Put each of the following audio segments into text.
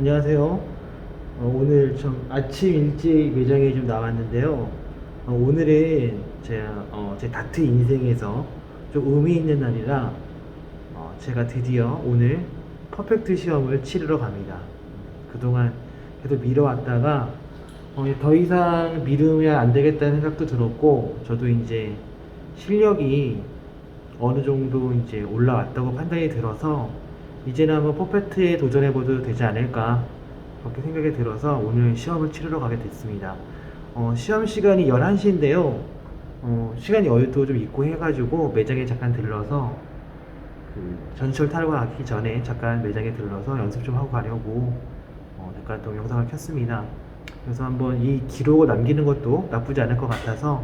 안녕하세요. 오늘 좀 아침 일찍 매장에 좀 나왔는데요. 오늘은 제 다트 인생에서 좀 의미 있는 날이라 제가 드디어 오늘 퍼펙트 시험을 치르러 갑니다. 그동안 계속 미뤄왔다가 이제 더 이상 미루면 안 되겠다는 생각도 들었고, 저도 이제 실력이 어느 정도 이제 올라왔다고 판단이 들어서 이제는 한번 퍼펙트에 도전해봐도 되지 않을까 그렇게 생각이 들어서 오늘 시험을 치르러 가게 됐습니다. 시험 시간이 11시인데요. 시간이 여유도 좀 있고 해가지고 매장에 잠깐 들러서 그 전철 타러 가기 전에 잠깐 매장에 들러서 연습 좀 하고 가려고 잠깐 또 영상을 켰습니다. 그래서 한번 이 기록을 남기는 것도 나쁘지 않을 것 같아서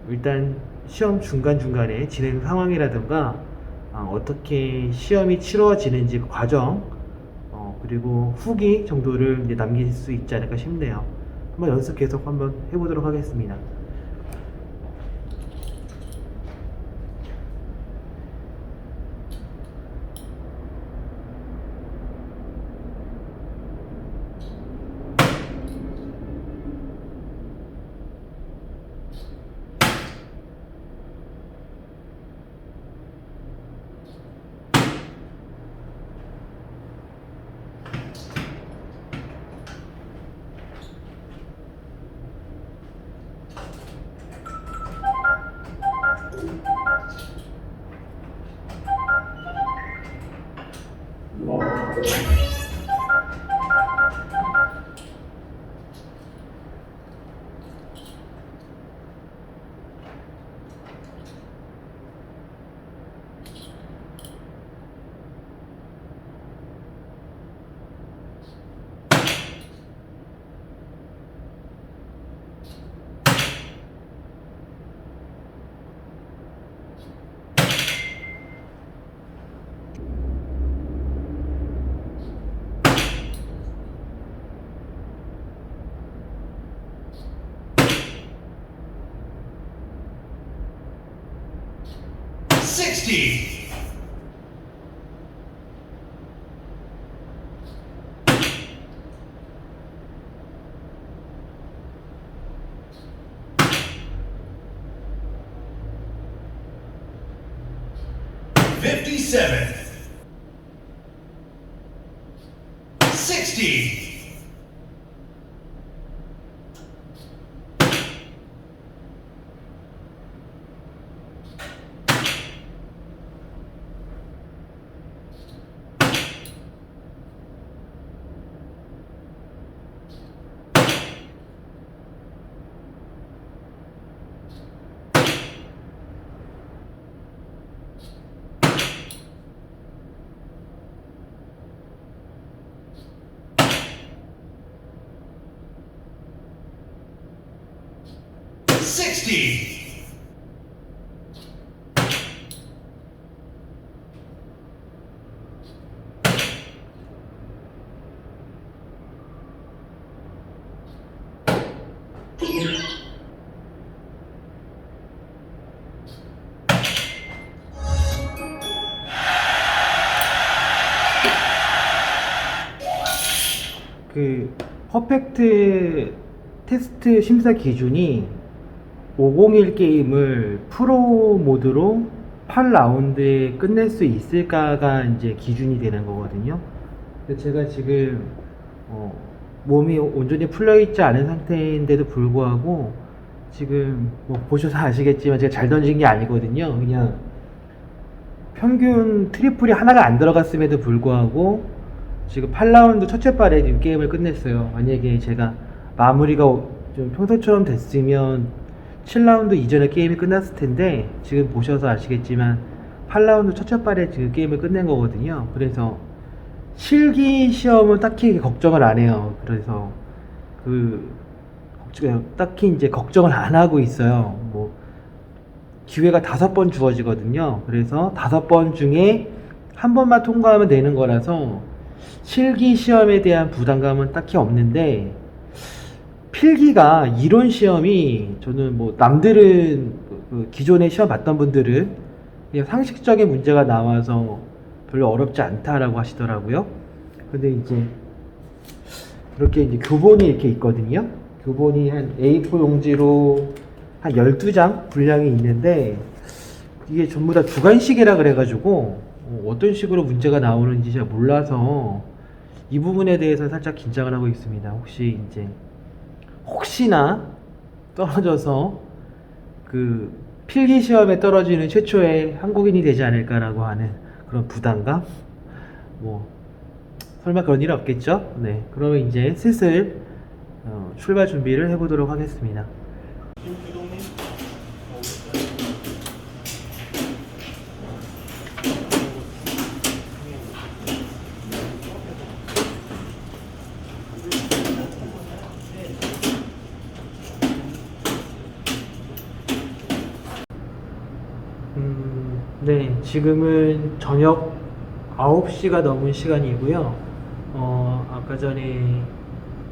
일단 시험 중간중간에 진행 상황이라든가 어떻게 시험이 치러지는지 그 과정 그리고 후기 정도를 이제 남길 수 있지 않을까 싶네요. 한번 연습 계속 한번 해보도록 하겠습니다. Sixty. 57. 60. 60. 그 퍼펙트 테스트 심사 기준이 501 게임을 프로 모드로 8라운드에 끝낼 수 있을까가 이제 기준이 되는 거거든요. 근데 제가 지금 몸이 온전히 풀려 있지 않은 상태인데도 불구하고 지금 뭐 보셔서 아시겠지만 제가 잘 던진 게 아니거든요. 그냥 평균 트리플이 하나가 안 들어갔음에도 불구하고 지금 8라운드 첫째 발에 지금 게임을 끝냈어요. 만약에 제가 마무리가 좀 평소처럼 됐으면 7라운드 이전에 게임이 끝났을 텐데 지금 보셔서 아시겠지만 8라운드 첫째 발에 지금 게임을 끝낸 거거든요. 그래서 실기 시험은 딱히 걱정을 안 해요. 그래서 딱히 이제 걱정을 안 하고 있어요. 뭐 기회가 5번 주어지거든요. 그래서 5번 중에 한 번만 통과하면 되는 거라서 실기 시험에 대한 부담감은 딱히 없는데, 필기가 이론 시험이 저는 뭐 남들은 기존에 시험 봤던 분들은 그냥 상식적인 문제가 나와서 별로 어렵지 않다라고 하시더라고요. 근데 이제 이렇게 이제 교본이 이렇게 있거든요. 교본이 한 A4 용지로 한 12장 분량이 있는데 이게 전부 다 주관식이라 그래가지고 어떤 식으로 문제가 나오는지 잘 몰라서 이 부분에 대해서 살짝 긴장을 하고 있습니다. 혹시나 떨어져서 그 필기 시험에 떨어지는 최초의 한국인이 되지 않을까라고 하는 그런 부담감? 뭐 설마 그런 일 없겠죠? 네, 그러면 이제 슬슬 출발 준비를 해보도록 하겠습니다. 네, 지금은 저녁 9시가 넘은 시간이고요. 아까 전에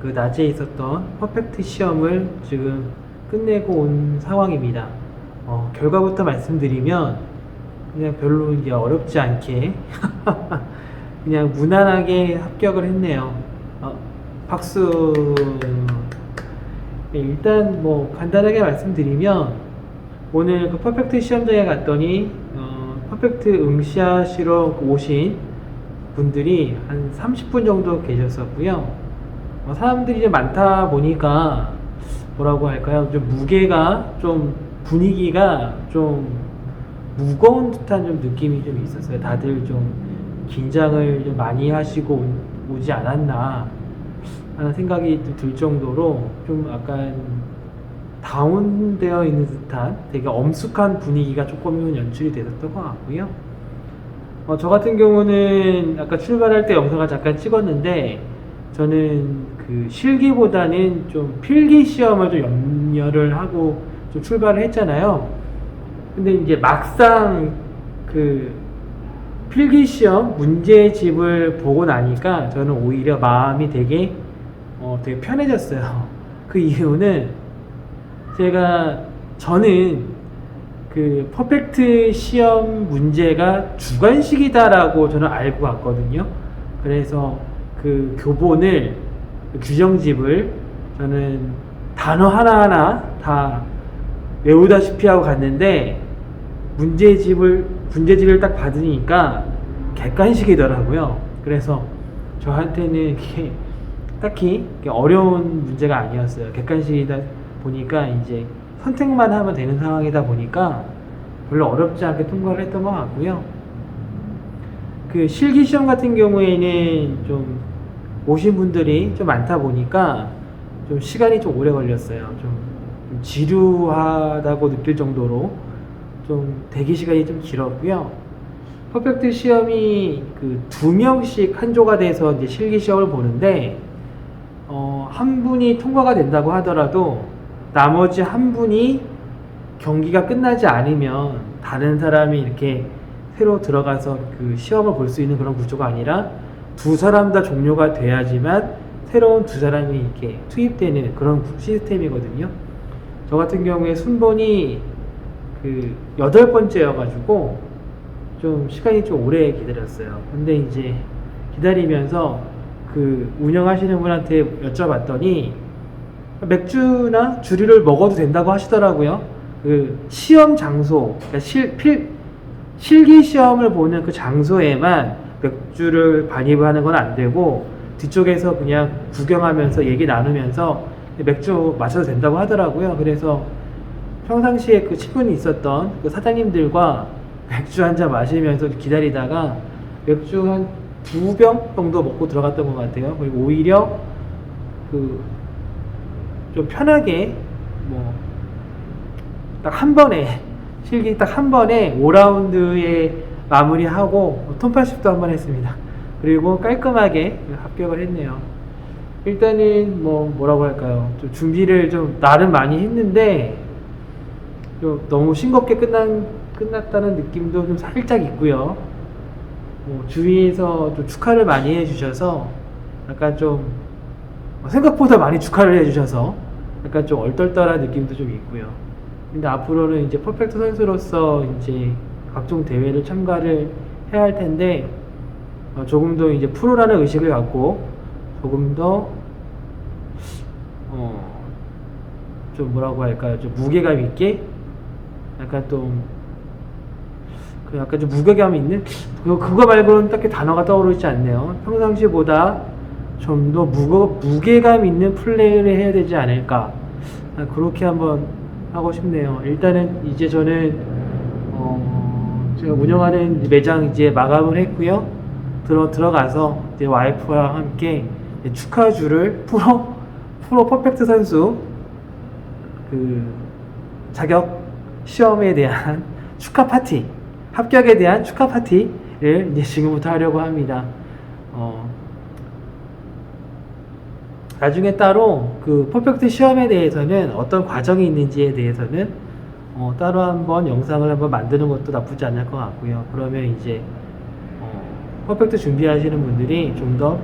그 낮에 있었던 퍼펙트 시험을 지금 끝내고 온 상황입니다. 결과부터 말씀드리면 그냥 별로 이제 어렵지 않게 그냥 무난하게 합격을 했네요. 박수. 네, 일단 뭐 간단하게 말씀드리면 오늘 그 퍼펙트 시험장에 갔더니 퍼펙트 응시하시러 오신 분들이 한 30분 정도 계셨었고요. 사람들이 좀 많다 보니까 뭐라고 할까요? 좀 무게가 좀 분위기가 좀 무거운 듯한 좀 느낌이 좀 있었어요. 다들 좀 긴장을 좀 많이 하시고 오지 않았나 하는 생각이 들 정도로 좀 약간 다운되어 있는 듯한 되게 엄숙한 분위기가 조금은 연출이 됐었던 것 같고요. 저 같은 경우는 아까 출발할 때 영상을 잠깐 찍었는데 저는 그 실기보다는 좀 필기 시험을 좀 염려를 하고 좀 출발을 했잖아요. 근데 이제 막상 그 필기 시험 문제집을 보고 나니까 저는 오히려 마음이 되게 편해졌어요. 그 이유는 저는 그 퍼펙트 시험 문제가 주관식이다라고 저는 알고 왔거든요. 그래서 그 교본을, 그 규정집을 저는 단어 하나하나 다 외우다시피 하고 갔는데 문제집을 딱 받으니까 객관식이더라고요. 그래서 저한테는 이게 딱히 어려운 문제가 아니었어요. 객관식이다 보니까 이제 선택만 하면 되는 상황이다 보니까 별로 어렵지 않게 통과를 했던 것 같고요. 그 실기 시험 같은 경우에는 좀 오신 분들이 좀 많다 보니까 좀 시간이 좀 오래 걸렸어요. 좀 지루하다고 느낄 정도로 좀 대기 시간이 좀 길었고요. 퍼펙트 시험이 그 2명씩 한 조가 돼서 이제 실기 시험을 보는데 한 분이 통과가 된다고 하더라도 나머지 한 분이 경기가 끝나지 않으면 다른 사람이 이렇게 새로 들어가서 그 시험을 볼 수 있는 그런 구조가 아니라 두 사람 다 종료가 돼야지만 새로운 두 사람이 이렇게 투입되는 그런 시스템이거든요. 저 같은 경우에 순번이 그 8번째여가지고 좀 시간이 좀 오래 기다렸어요. 근데 이제 기다리면서 그 운영하시는 분한테 여쭤봤더니 맥주나 주류를 먹어도 된다고 하시더라고요. 그 시험 장소, 그러니까 실기 시험을 보는 그 장소에만 맥주를 반입하는 건 안 되고 뒤쪽에서 그냥 구경하면서 얘기 나누면서 맥주 마셔도 된다고 하더라고요. 그래서 평상시에 그 친분이 있었던 그 사장님들과 맥주 한 잔 마시면서 기다리다가 맥주 한 2병 정도 먹고 들어갔던 것 같아요. 그리고 오히려 그 좀 편하게 뭐 딱 한 번에 실기 딱 한 번에 5라운드에 마무리하고 톤80도 한 번 했습니다. 그리고 깔끔하게 합격을 했네요. 일단은 뭐라고 할까요? 좀 준비를 좀 나름 많이 했는데 좀 너무 싱겁게 끝났다는 느낌도 좀 살짝 있고요. 주위에서 좀 축하를 많이 해주셔서 약간 좀 생각보다 많이 축하를 해주셔서 약간 좀 얼떨떨한 느낌도 좀 있고요. 근데 앞으로는 이제 퍼펙트 선수로서 이제 각종 대회를 참가를 해야 할 텐데 조금 더 이제 프로라는 의식을 갖고 조금 더 좀 뭐라고 할까요? 좀 무게감 있게 약간 좀 약간 좀 무게감 있는 그거 말고는 딱히 단어가 떠오르지 않네요. 평상시보다 좀 더 무게감 있는 플레이를 해야 되지 않을까, 그렇게 한번 하고 싶네요. 일단은 이제 저는 제가 운영하는 매장 이제 마감을 했고요. 들어가서 이제 와이프와 함께 이제 축하주를 프로 퍼펙트 선수 그 자격 시험에 대한 축하 파티, 합격에 대한 축하 파티를 이제 지금부터 하려고 합니다. 나중에 따로 그 퍼펙트 시험에 대해서는 어떤 과정이 있는지에 대해서는 따로 한번 영상을 한번 만드는 것도 나쁘지 않을 것 같고요. 그러면 이제 퍼펙트 준비하시는 분들이 좀 더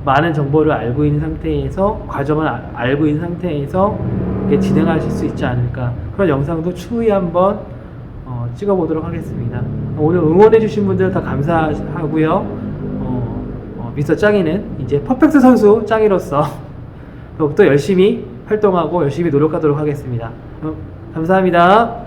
많은 정보를 알고 있는 상태에서, 과정을 알고 있는 상태에서 이렇게 진행하실 수 있지 않을까, 그런 영상도 추후에 한번 찍어 보도록 하겠습니다. 오늘 응원해 주신 분들 다 감사하고요. 미스터 짱이는 이제 퍼펙트 선수 짱이로서 더욱더 열심히 활동하고 열심히 노력하도록 하겠습니다. 감사합니다.